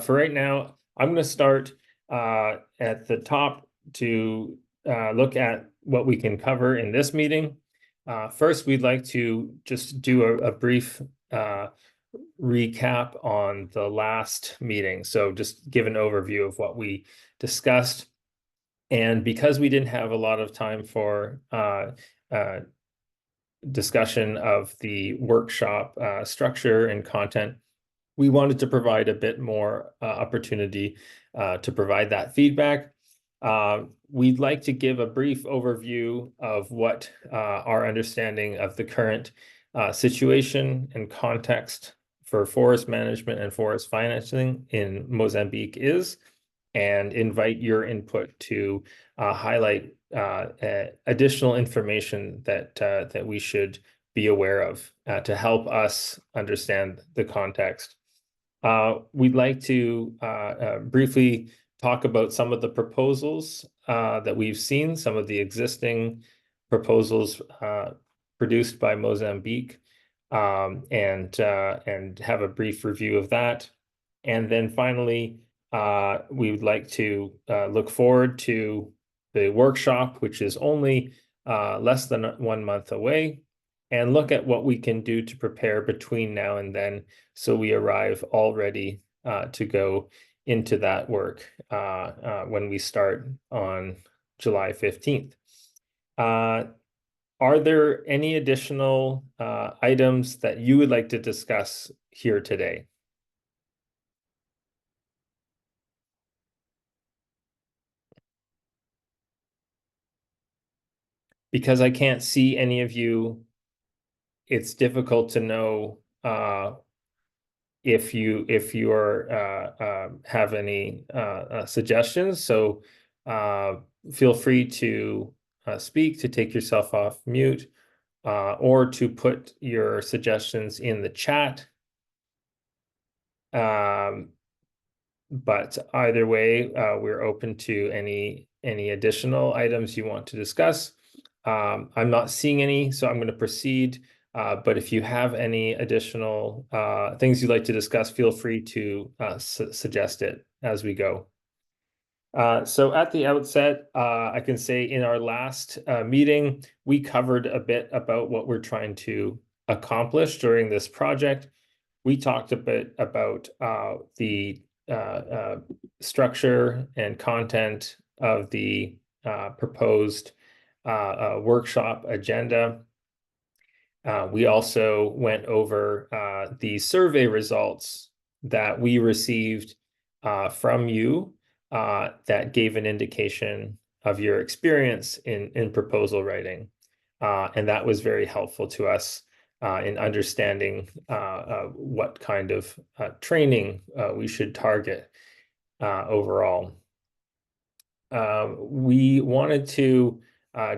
for right now, I'm going to start at the top to look at what we can cover in this meeting. First, we'd like to just do a brief recap on the last meeting. So just give an overview of what we discussed. And because we didn't have a lot of time for discussion of the workshop structure and content, we wanted to provide a bit more opportunity to provide that feedback. We'd like to give a brief overview of what our understanding of the current situation and context for forest management and forest financing in Mozambique is, and invite your input to highlight additional information that we should be aware of to help us understand the context. We'd like to briefly talk about some of the proposals that we've seen, some of the existing proposals produced by Mozambique, and have a brief review of that. And then finally, we would like to look forward to the workshop, which is only less than 1 month away, and look at what we can do to prepare between now and then, so we arrive all ready to go into that work when we start on July 15th. Are there any additional items that you would like to discuss here today? Because I can't see any of you, it's difficult to know if you have any suggestions. So feel free to speak, to take yourself off mute, or to put your suggestions in the chat. But either way, we're open to any additional items you want to discuss. I'm not seeing any, so I'm going to proceed. But if you have any additional things you'd like to discuss, feel free to suggest it as we go. So at the outset, I can say in our last meeting, we covered a bit about what we're trying to accomplish during this project. We talked a bit about the structure and content of the proposed workshop agenda. We also went over the survey results that we received from you that gave an indication of your experience in proposal writing. And that was very helpful to us in understanding what kind of training we should target overall. We wanted to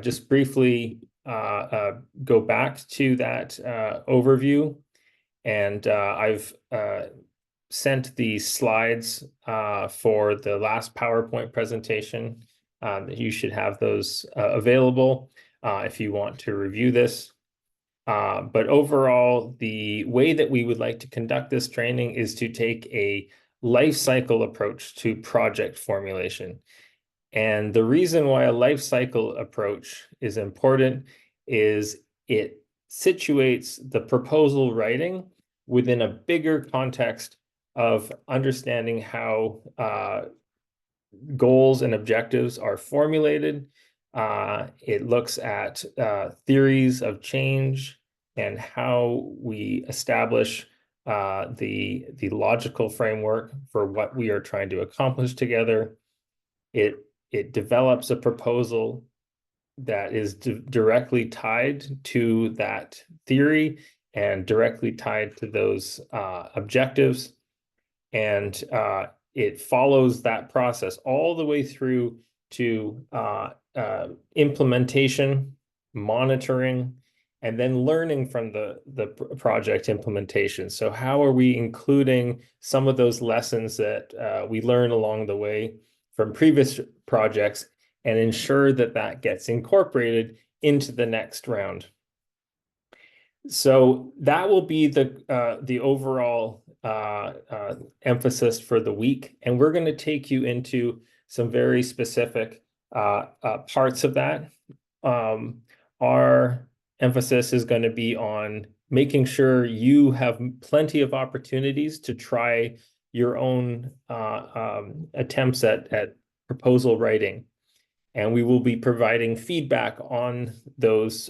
just briefly go back to that overview, and I've sent the slides for the last PowerPoint presentation. You should have those available if you want to review this. But overall, the way that we would like to conduct this training is to take a life cycle approach to project formulation. And the reason why a life cycle approach is important is it situates the proposal writing within a bigger context of understanding how goals and objectives are formulated. It looks at theories of change and how we establish the logical framework for what we are trying to accomplish together. It develops a proposal that is directly tied to that theory and directly tied to those objectives. And it follows that process all the way through to implementation, monitoring, and then learning from the project implementation. So how are we including some of those lessons that we learn along the way from previous projects and ensure that that gets incorporated into the next round? So that will be the overall emphasis for the week, and we're going to take you into some very specific parts of that. Our emphasis is going to be on making sure you have plenty of opportunities to try your own attempts at proposal writing. And we will be providing feedback on those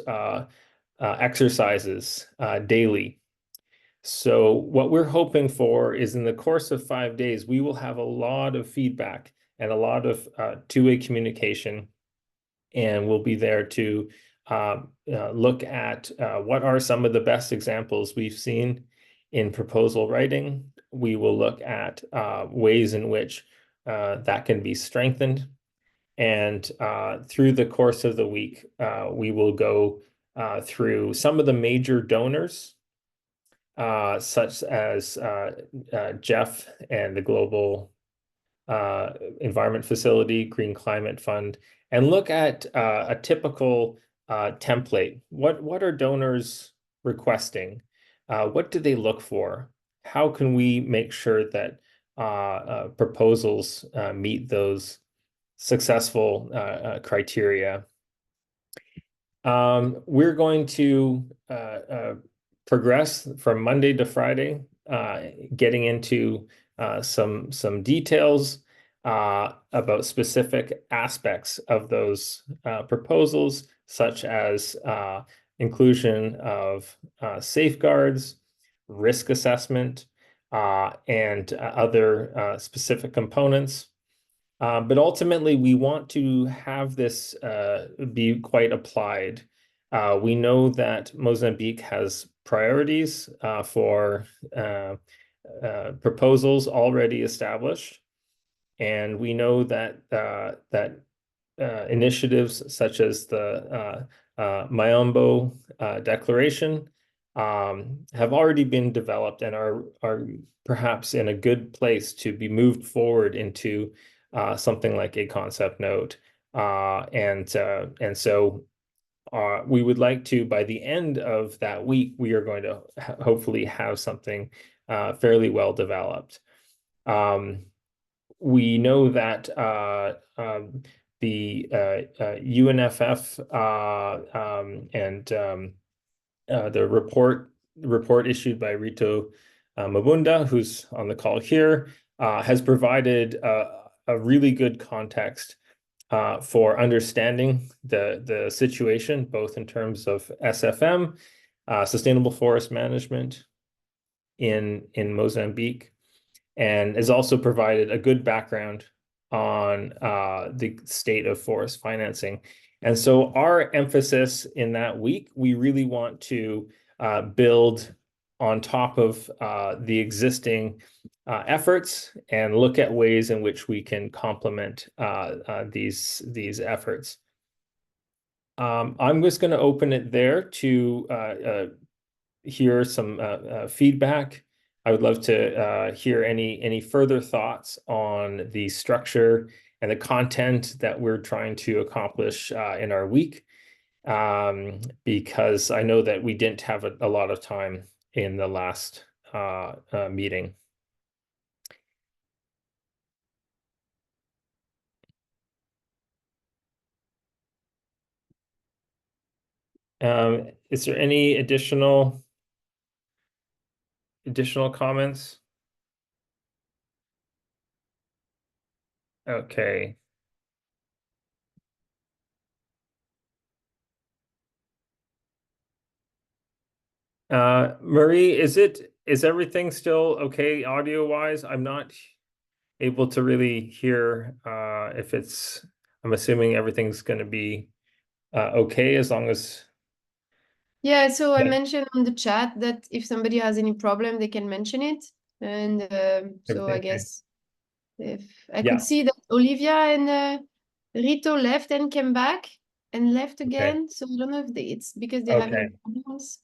exercises daily. So what we're hoping for is in the course of 5 days, we will have a lot of feedback and a lot of two-way communication, and we'll be there to look at what are some of the best examples we've seen in proposal writing. We will look at ways in which that can be strengthened. And through the course of the week, we will go through some of the major donors, such as Jeff and the Global Environment Facility, Green Climate Fund, and look at a typical template. What are donors requesting? What do they look for? How can we make sure that proposals meet those successful criteria? We're going to progress from Monday to Friday, getting into some details about specific aspects of those proposals, such as inclusion of safeguards, risk assessment, and other specific components. But ultimately, we want to have this be quite applied. We know that Mozambique has priorities for proposals already established, and we know that initiatives such as the Mayombo Declaration have already been developed and are perhaps in a good place to be moved forward into something like a concept note. And so we would like to, by the end of that week, we are going to hopefully have something fairly well developed. We know that the UNFF and the report issued by Rito Mabunda, who's on the call here, has provided a really good context for understanding the situation, both in terms of SFM, sustainable forest management in Mozambique, and has also provided a good background on the state of forest financing. And so our emphasis in that week, we really want to build on top of the existing efforts and look at ways in which we can complement these efforts. I'm just going to open it there to hear some feedback. I would love to hear any further thoughts on the structure and the content that we're trying to accomplish in our week, because I know that we didn't have a lot of time in the last meeting. Is there any additional comments? Okay. Marie, is everything still okay audio wise? I'm not able to really hear if I'm assuming everything's going to be okay as long as. Yeah, so I mentioned on the chat that if somebody has any problem, they can mention it. And so I guess if I could see that Olivia and Rito left and came back and left again. So I don't know if it's because they're having problems.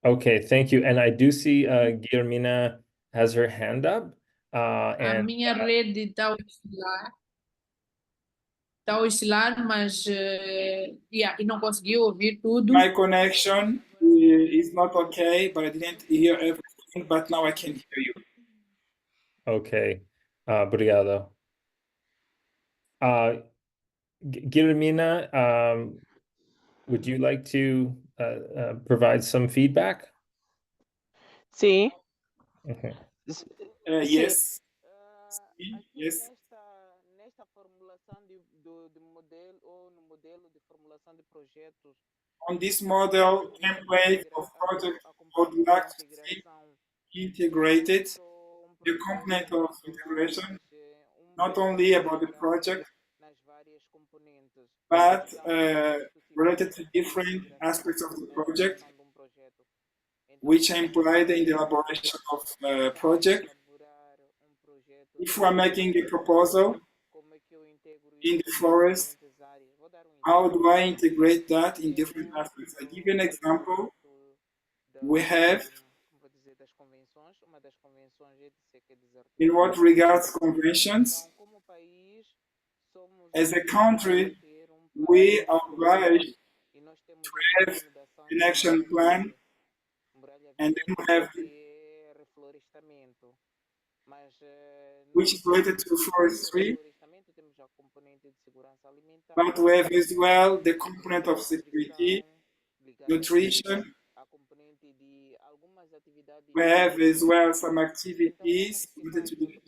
Okay, thank you. And I do see Guillermina has her hand up. A minha rede está a oscilar, mas e não consegui ouvir tudo. My connection is not okay, but I didn't hear everything, but now I can hear you. Okay. Obrigado. Guillermina, would you like to provide some feedback? Sim. Okay. Yes. Aqui Yes. nesta formulação de modelo ou no modelo de formulação de projetos, On this model template of project, I would like to see integrated the component of integration, not only about the project, but related to different aspects of the project, which are implied in the elaboration of a project. If we are making a proposal in the forest, how do I integrate that in different aspects? I give you an example. We have, in what regards conventions, as a country, we are obliged to have an action plan, and then we have which is related to forestry, but we have as well the component of security, nutrition. We have as well some activities related to the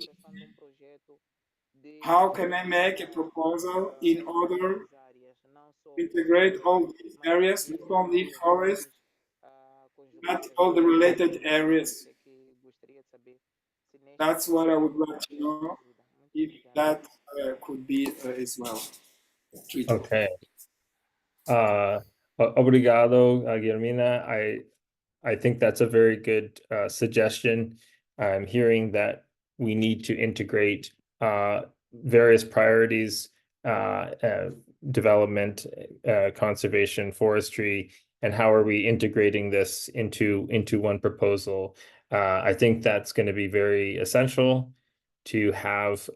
how can I make a proposal in order to integrate all these areas, not only forest, but all the related areas. That's what I would like to know, if that could be as well treated. Okay. Obrigado, Guillermina. I think that's a very good suggestion. I'm hearing that we need to integrate various priorities, development, conservation, forestry, and how are we integrating this into one proposal. I think that's going to be very essential to have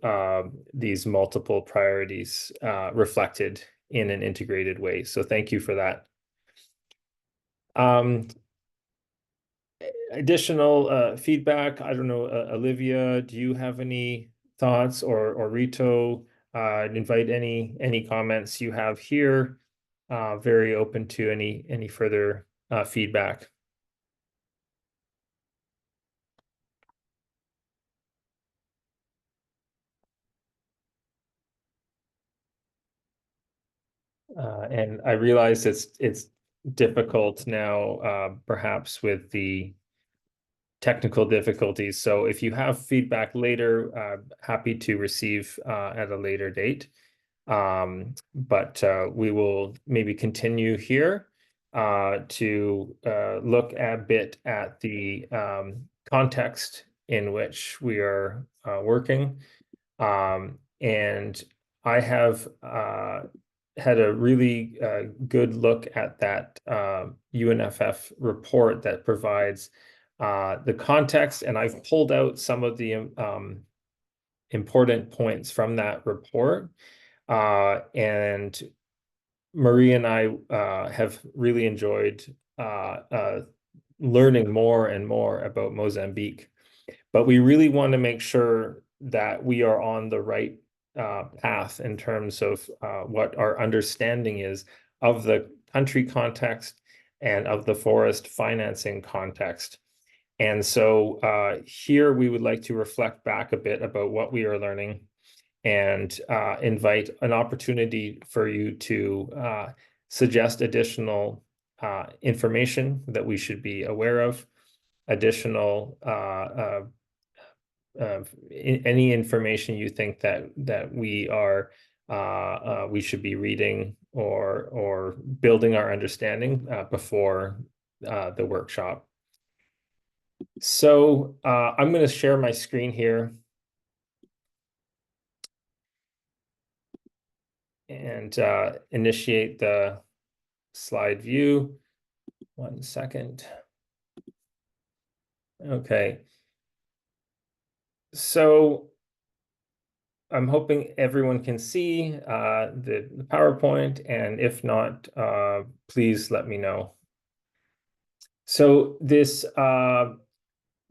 these multiple priorities reflected in an integrated way. So thank you for that. Additional feedback. I don't know, Olivia, do you have any thoughts, or Rito? Invite any comments you have here. Very open to any further feedback. And I realize it's difficult now, perhaps with the technical difficulties. So if you have feedback later, happy to receive at a later date. But we will maybe continue here to look a bit at the context in which we are working. And I have had a really good look at that UNFF report that provides the context, and I've pulled out some of the important points from that report. And Marie and I have really enjoyed learning more and more about Mozambique. But we really want to make sure that we are on the right path in terms of what our understanding is of the country context and of the forest financing context. And so here we would like to reflect back a bit about what we are learning and invite an opportunity for you to suggest additional information that we should be aware of, additional any information you think that we should be reading or building our understanding before the workshop. So I'm going to share my screen here and initiate the slide view. 1 second. Okay. So I'm hoping everyone can see the PowerPoint, and if not, please let me know. So this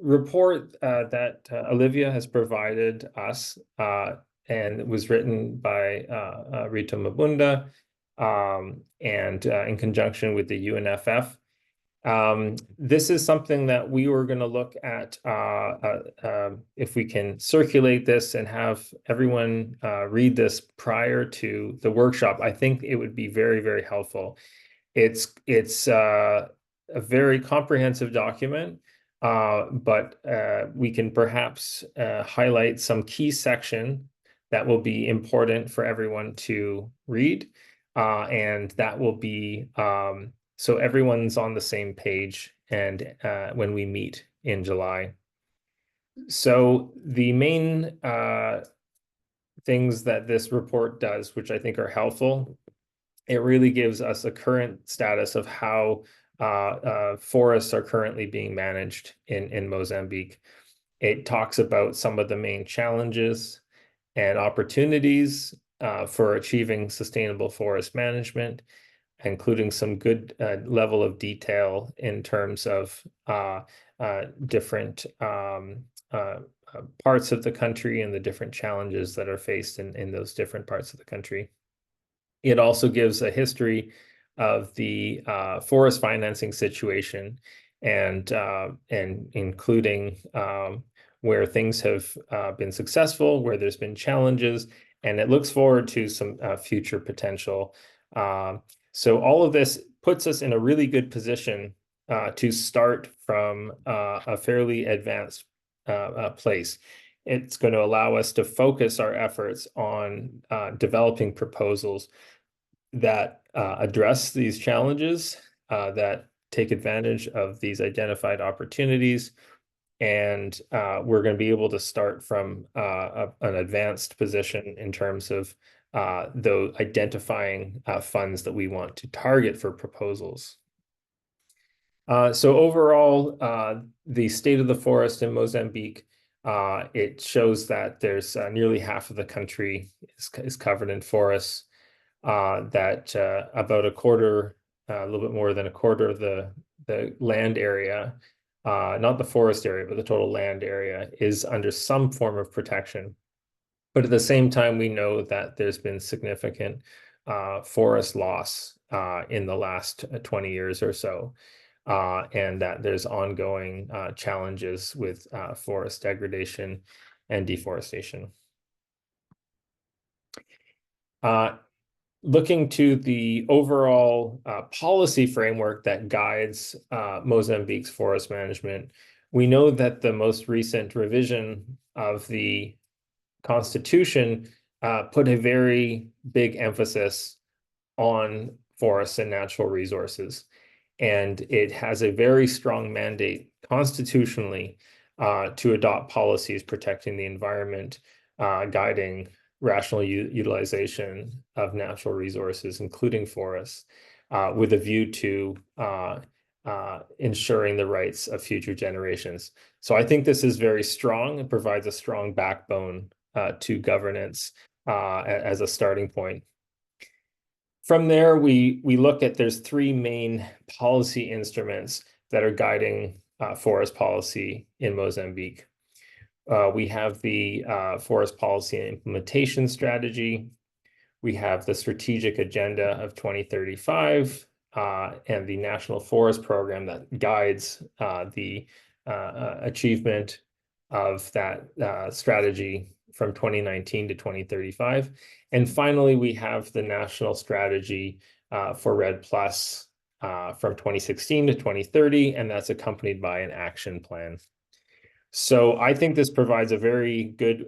report that Olivia has provided us and was written by Rita Mabunda and in conjunction with the UNFF. This is something that we were going to look at if we can circulate this and have everyone read this prior to the workshop. I think it would be very, very helpful. It's a very comprehensive document, but we can perhaps highlight some key section that will be important for everyone to read, and that will be so everyone's on the same page and when we meet in July. So the main things that this report does, which I think are helpful, it really gives us a current status of how forests are currently being managed in Mozambique. It talks about some of the main challenges and opportunities for achieving sustainable forest management, including some good level of detail in terms of different parts of the country and the different challenges that are faced in those different parts of the country. It also gives a history of the forest financing situation and including where things have been successful, where there's been challenges, and it looks forward to some future potential. So all of this puts us in a really good position to start from a fairly advanced place. It's going to allow us to focus our efforts on developing proposals that address these challenges, that take advantage of these identified opportunities. And we're going to be able to start from an advanced position in terms of those identifying funds that we want to target for proposals. So overall, the state of the forest in Mozambique, it shows that there's nearly half of the country is covered in forests, that about a quarter, a little bit more than a quarter of the land area, not the forest area, but the total land area is under some form of protection. But at the same time, we know that there's been significant forest loss in the last 20 years or so, and that there's ongoing challenges with forest degradation and deforestation. Looking to the overall policy framework that guides Mozambique's forest management, we know that the most recent revision of the Constitution put a very big emphasis on forests and natural resources. And it has a very strong mandate constitutionally to adopt policies protecting the environment, guiding rational utilization of natural resources, including forests, with a view to ensuring the rights of future generations. So I think this is very strong. It provides a strong backbone to governance as a starting point. From there, we look at there's three main policy instruments that are guiding forest policy in Mozambique. We have the Forest Policy and Implementation Strategy. We have the Strategic Agenda of 2035 and the National Forest Program that guides the achievement of that strategy from 2019 to 2035. And finally, we have the National Strategy for REDD+ from 2016 to 2030, and that's accompanied by an action plan. So I think this provides a very good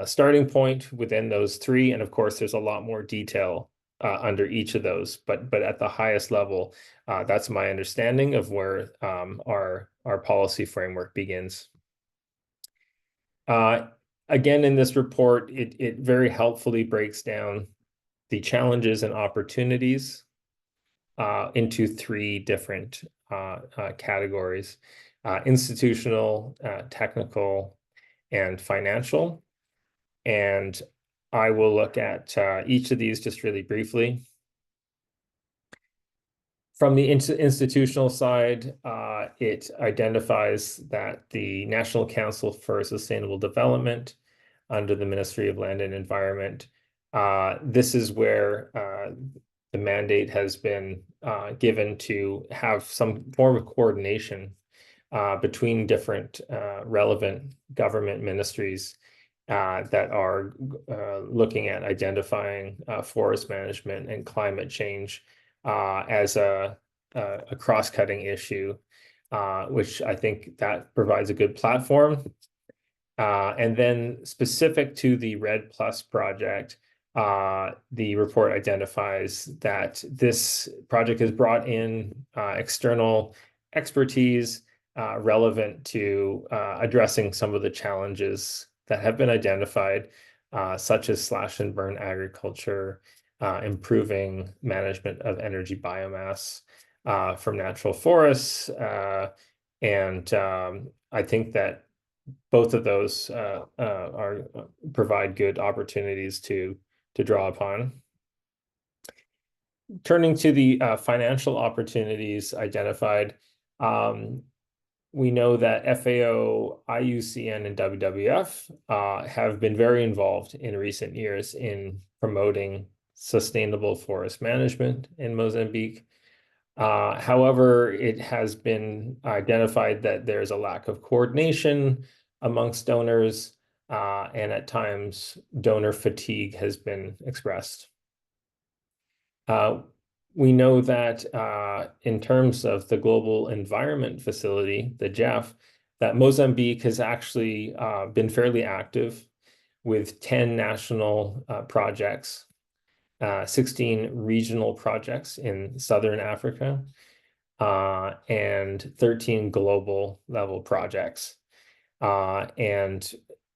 starting point within those three. And of course, there's a lot more detail under each of those. But at the highest level, that's my understanding of where our policy framework begins. Again, in this report, it very helpfully breaks down the challenges and opportunities into three different categories: institutional, technical, and financial. And I will look at each of these just really briefly. From the institutional side, it identifies that the National Council for Sustainable Development under the Ministry of Land and Environment, this is where the mandate has been given to have some form of coordination between different relevant government ministries that are looking at identifying forest management and climate change as a cross-cutting issue, which I think that provides a good platform. And then specific to the REDD+ project, the report identifies that this project has brought in external expertise relevant to addressing some of the challenges that have been identified, such as slash and burn agriculture, improving management of energy biomass from natural forests. And I think that both of those provide good opportunities to draw upon. Turning to the financial opportunities identified, we know that FAO, IUCN, and WWF have been very involved in recent years in promoting sustainable forest management in Mozambique. However, it has been identified that there's a lack of coordination amongst donors, and at times donor fatigue has been expressed. We know that in terms of the Global Environment Facility, the GEF, that Mozambique has actually been fairly active with 10 national projects, 16 regional projects in Southern Africa, and 13 global level projects. And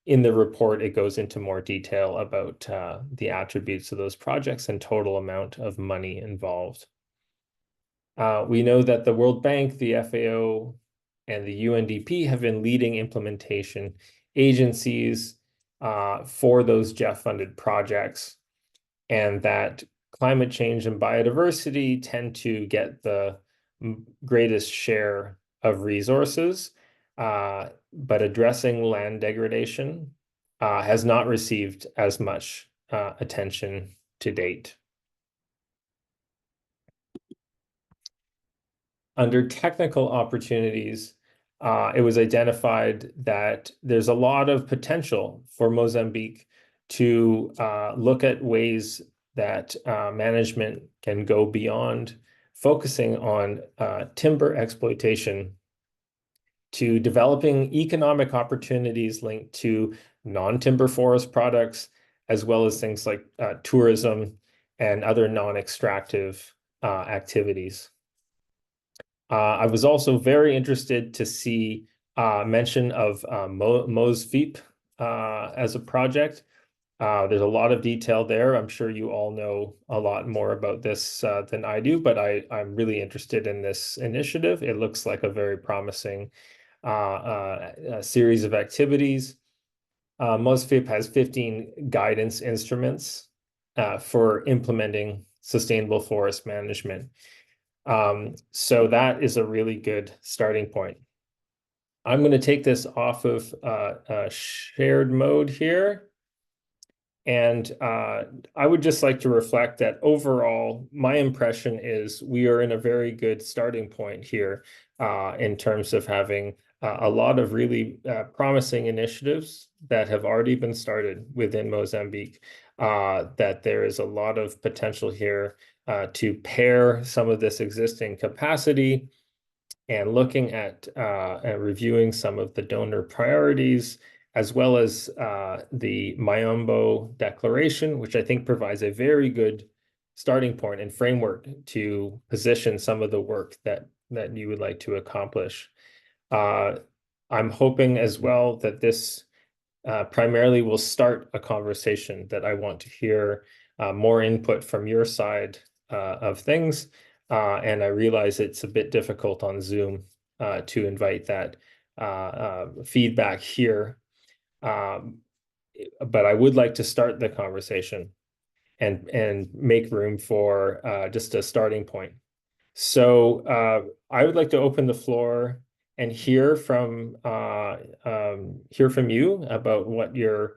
in the report, it goes into more detail about the attributes of those projects and total amount of money involved. We know that the World Bank, the FAO, and the UNDP have been leading implementation agencies for those GEF-funded projects, and that climate change and biodiversity tend to get the greatest share of resources, but addressing land degradation has not received as much attention to date. Under technical opportunities, it was identified that there's a lot of potential for Mozambique to look at ways that management can go beyond focusing on timber exploitation to developing economic opportunities linked to non-timber forest products, as well as things like tourism and other non-extractive activities. I was also very interested to see mention of Mozambique as a project. There's a lot of detail there. I'm sure you all know a lot more about this than I do, but I'm really interested in this initiative. It looks like a very promising series of activities. Mozambique has 15 guidance instruments for implementing sustainable forest management. So that is a really good starting point. I'm going to take this off of shared mode here. And I would just like to reflect that overall, my impression is we are in a very good starting point here in terms of having a lot of really promising initiatives that have already been started within Mozambique, that there is a lot of potential here to pair some of this existing capacity and looking at reviewing some of the donor priorities, as well as the Mayombo Declaration, which I think provides a very good starting point and framework to position some of the work that you would like to accomplish. I'm hoping as well that this primarily will start a conversation that I want to hear more input from your side of things. And I realize it's a bit difficult on Zoom to invite that feedback here. But I would like to start the conversation and make room for just a starting point. So I would like to open the floor and hear from you about what your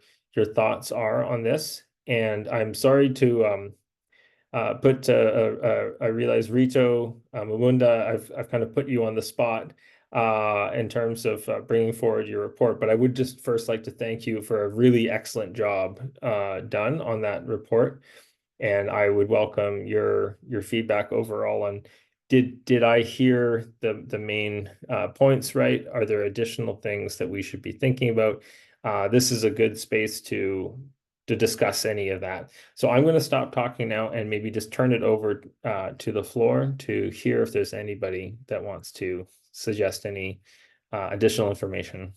thoughts are on this. And I'm sorry to I realize Rito Mawunda, I've kind of put you on the spot in terms of bringing forward your report, but I would just first like to thank you for a really excellent job done on that report. And I would welcome your feedback overall on did I hear the main points right? Are there additional things that we should be thinking about? This is a good space to discuss any of that. So I'm going to stop talking now and maybe just turn it over to the floor to hear if there's anybody that wants to suggest any additional information.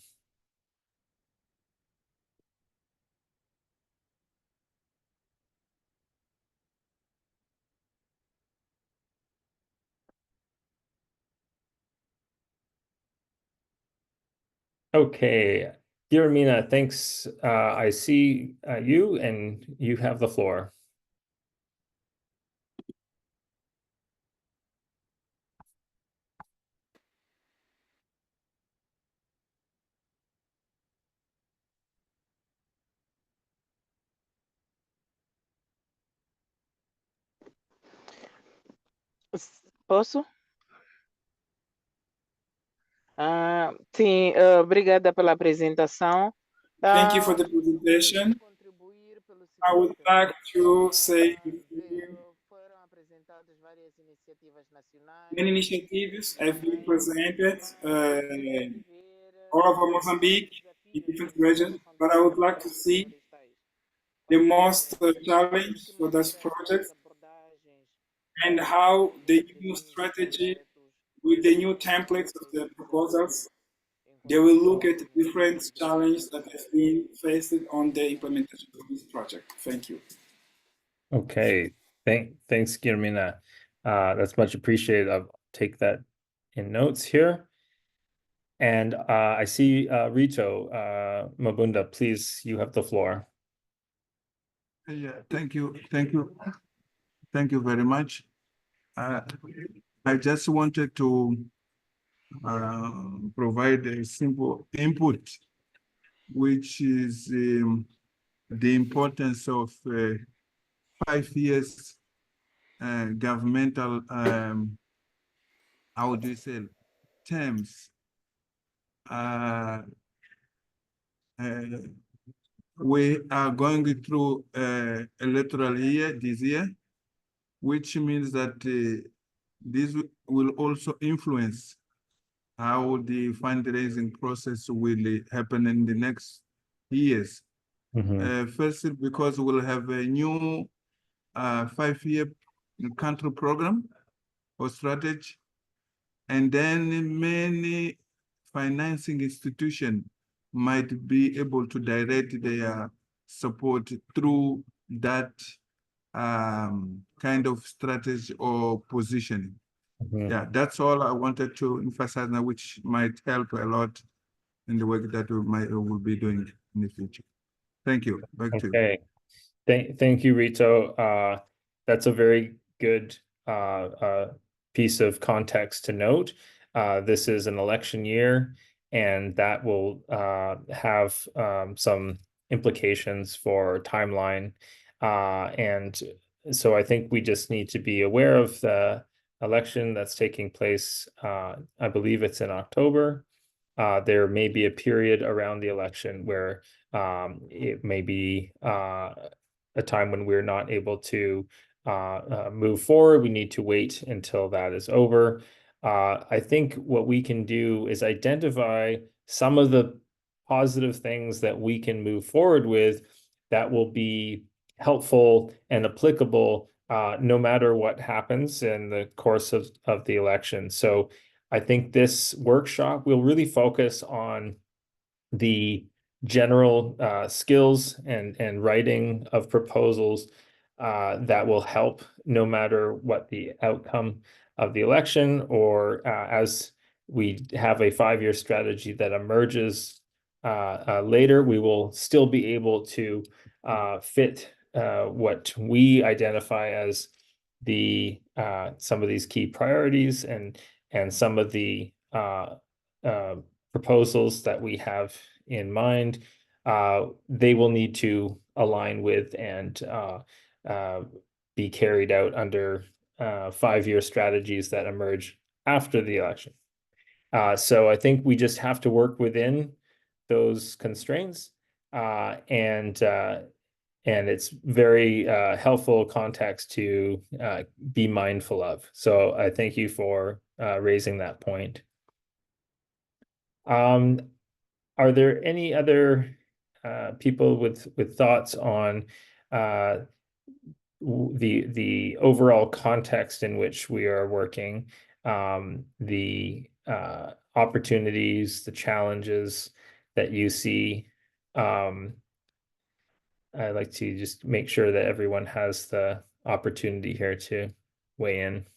Okay, Guillermina, thanks. I see you, and you have the floor. Posso? Sim, obrigada pela apresentação. Thank you for the presentation. Contribuir pelo I would seguinte, like to say foram apresentadas várias iniciativas nacionais. many initiatives have been presented Ver all over Mozambique in different regions, but I would like to see florestais. the most challenge for this project and how the new strategy with the new templates of the proposals, they will look at the different challenges that have been faced on the implementation of this project. Thank you. Okay, thanks, Guillermina. That's much appreciated. I'll take that in notes here. And I see Rito Mabunda, please, you have the floor. Yeah, thank you very much. I just wanted to provide a simple input, which is the importance of 5 years governmental, how do you say, terms. We are going through electoral year this year, which means that this will also influence how the fundraising process will happen in the next years. First, because we'll have a new 5-year country program or strategy, and then many financing institutions might be able to direct their support through that kind of strategy or positioning. Yeah, that's all I wanted to emphasize now, which might help a lot in the work that we'll be doing in the future. Thank you. Back to you. Okay. Thank you, Rito. That's a very good piece of context to note. This is an election year, and that will have some implications for timeline. And so I think we just need to be aware of the election that's taking place. I believe it's in October. There may be a period around the election where it may be a time when we're not able to move forward. We need to wait until that is over. I think what we can do is identify some of the positive things that we can move forward with that will be helpful and applicable no matter what happens in the course of the election. So I think this workshop will really focus on the general skills and writing of proposals that will help no matter what the outcome of the election, or as we have a 5-year strategy that emerges later, we will still be able to fit what we identify as some of these key priorities and some of the proposals that we have in mind, they will need to align with and be carried out under 5-year strategies that emerge after the election. So I think we just have to work within those constraints, and it's very helpful context to be mindful of. So I thank you for raising that point. Are there any other people with thoughts on the overall context in which we are working, the opportunities, the challenges that you see? I'd like to just make sure that everyone has the opportunity here to weigh in.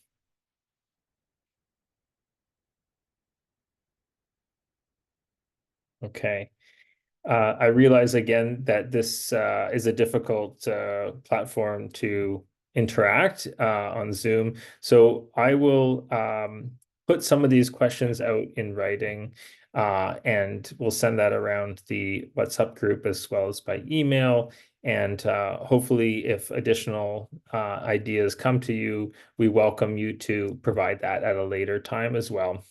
Okay. I realize again that this is a difficult platform to interact on Zoom. So I will put some of these questions out in writing, and we'll send that around the WhatsApp group as well as by email. And hopefully, if additional ideas come to you, we welcome you to provide that at a later time as well.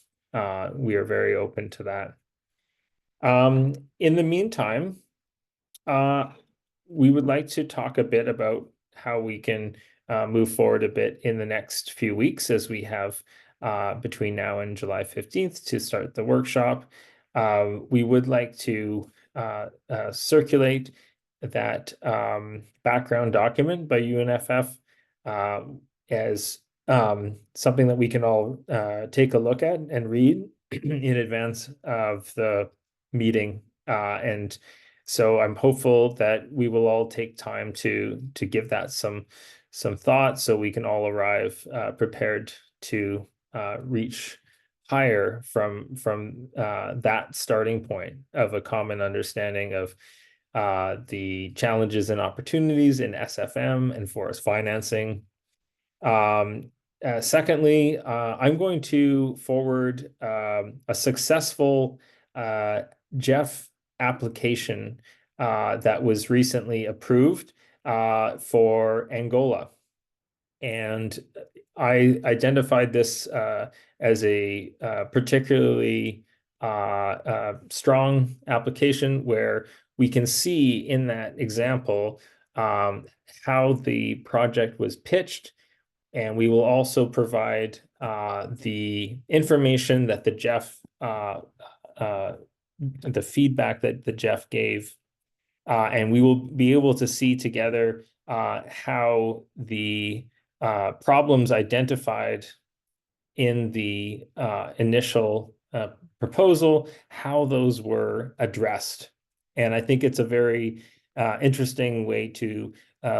We are very open to that. In the meantime, we would like to talk a bit about how we can move forward a bit in the next few weeks, as we have between now and July 15th to start the workshop. We would like to circulate that background document by UNFF as something that we can all take a look at and read in advance of the meeting. And so I'm hopeful that we will all take time to give that some thought, so we can all arrive prepared to reach higher from that starting point of a common understanding of the challenges and opportunities in SFM and forest financing. Secondly, I'm going to forward a successful Jeff application that was recently approved for Angola. And I identified this as a particularly strong application, where we can see in that example how the project was pitched. And we will also provide the information that the Jeff, the feedback that the Jeff gave. And we will be able to see together how the problems identified in the initial proposal, how those were addressed. And I think it's a very interesting way to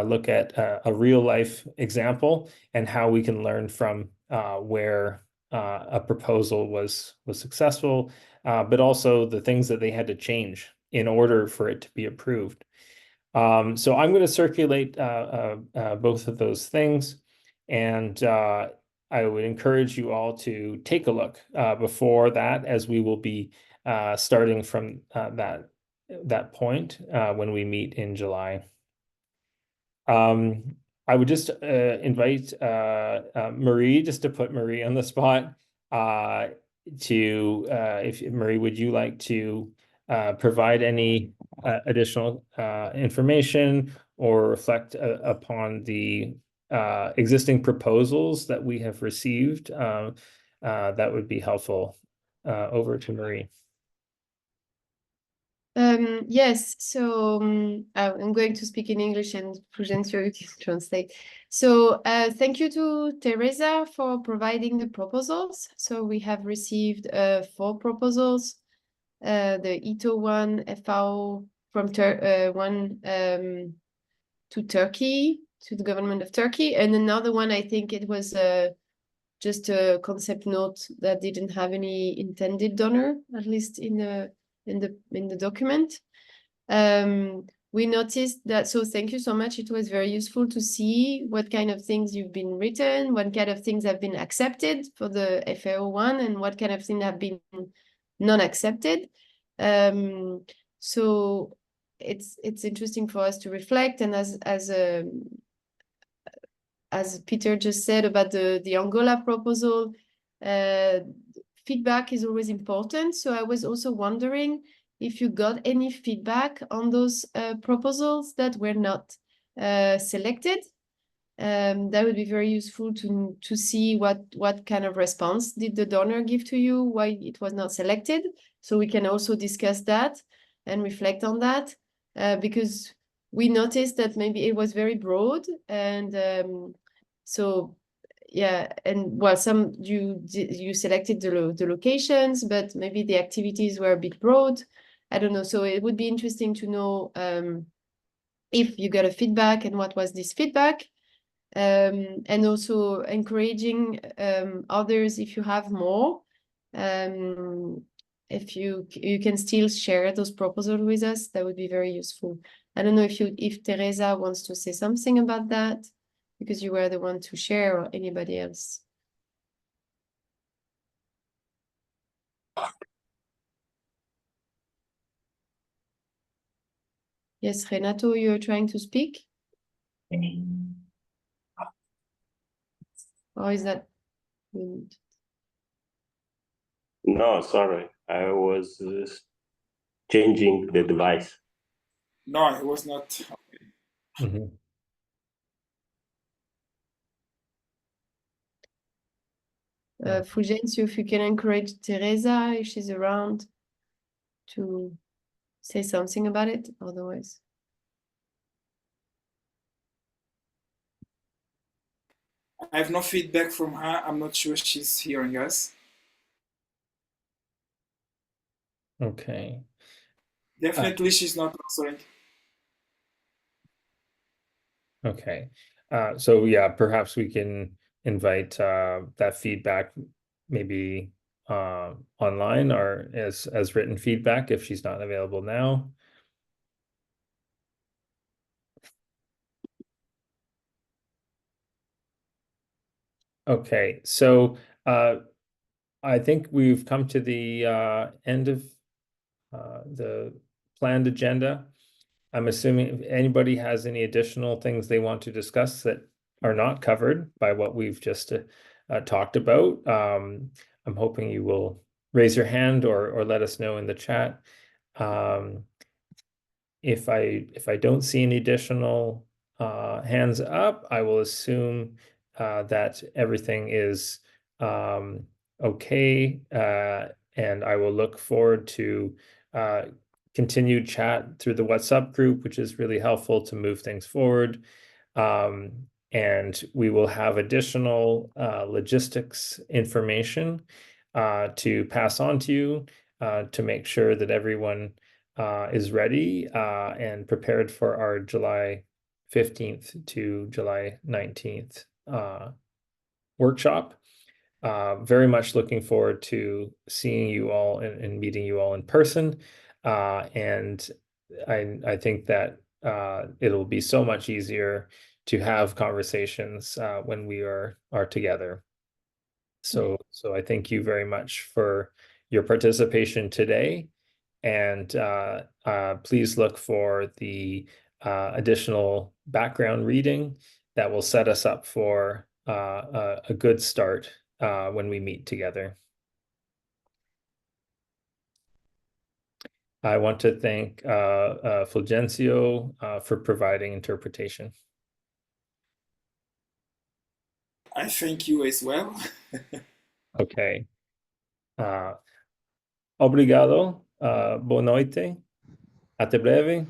look at a real life example and how we can learn from where a proposal was successful, but also the things that they had to change in order for it to be approved. So I'm going to circulate both of those things, and I would encourage you all to take a look before that, as we will be starting from that point when we meet in July. I would just invite Marie, just to put Marie on the spot, if Marie, would you like to provide any additional information or reflect upon the existing proposals that we have received? That would be helpful. Over to Marie. Yes, so I'm going to speak in English, and Prudencio, you can translate. So thank you to Teresa for providing the proposals. So we have received 4 proposals, the ITO one, FAO from one to Turkey, to the government of Turkey, and another one, I think it was just a concept note that didn't have any intended donor, at least in the document. we noticed that, so thank you so much. It was very useful to see what kind of things you've been written, what kind of things have been accepted for the FAO1, and what kind of things have been non-accepted. So it's interesting for us to reflect, and as Peter just said about the Angola proposal, feedback is always important. So I was also wondering if you got any feedback on those proposals that were not selected. That would be very useful to see what kind of response did the donor give to you, why it was not selected. So we can also discuss that and reflect on that, because we noticed that maybe it was very broad, and so yeah, and well, some you selected the locations, but maybe the activities were a bit broad. I don't know. So it would be interesting to know if you got a feedback and what was this feedback, and also encouraging others, if you have more, if you can still share those proposals with us, that would be very useful. I don't know if Teresa wants to say something about that, because you were the one to share, or anybody else. Yes, Renato, you're trying to speak? Or is that? No, sorry. I was changing the device. No, it was not. Mhm. Fulgencio, if you can encourage Teresa, if she's around, to say something about it, otherwise. I have no feedback from her. I'm not sure she's hearing us. Okay. Definitely, she's not answering. Okay. So yeah, perhaps we can invite that feedback maybe online or as written feedback if she's not available now. Okay, so I think we've come to the end of the planned agenda. I'm assuming if anybody has any additional things they want to discuss that are not covered by what we've just talked about, I'm hoping you will raise your hand or let us know in the chat. If I don't see any additional hands up, I will assume that everything is okay, and I will look forward to continued chat through the WhatsApp group, which is really helpful to move things forward. And we will have additional logistics information to pass on to you to make sure that everyone is ready and prepared for our July 15th to July 19th workshop. Very much looking forward to seeing you all and meeting you all in person. And I think that it'll be so much easier to have conversations when we are together. So I thank you very much for your participation today. And please look for the additional background reading that will set us up for a good start when we meet together. I want to thank Fulgencio for providing interpretation. I thank you as well. Okay. Obrigado. Boa noite. Até breve.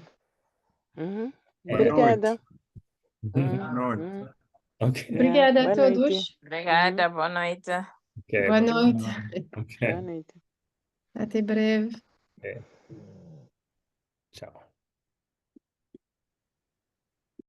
Obrigada. Okay. Obrigada a Boa todos. noite. Obrigada, boa noite. Okay. Boa noite. Okay. Boa noite. Até breve. Okay. Ciao.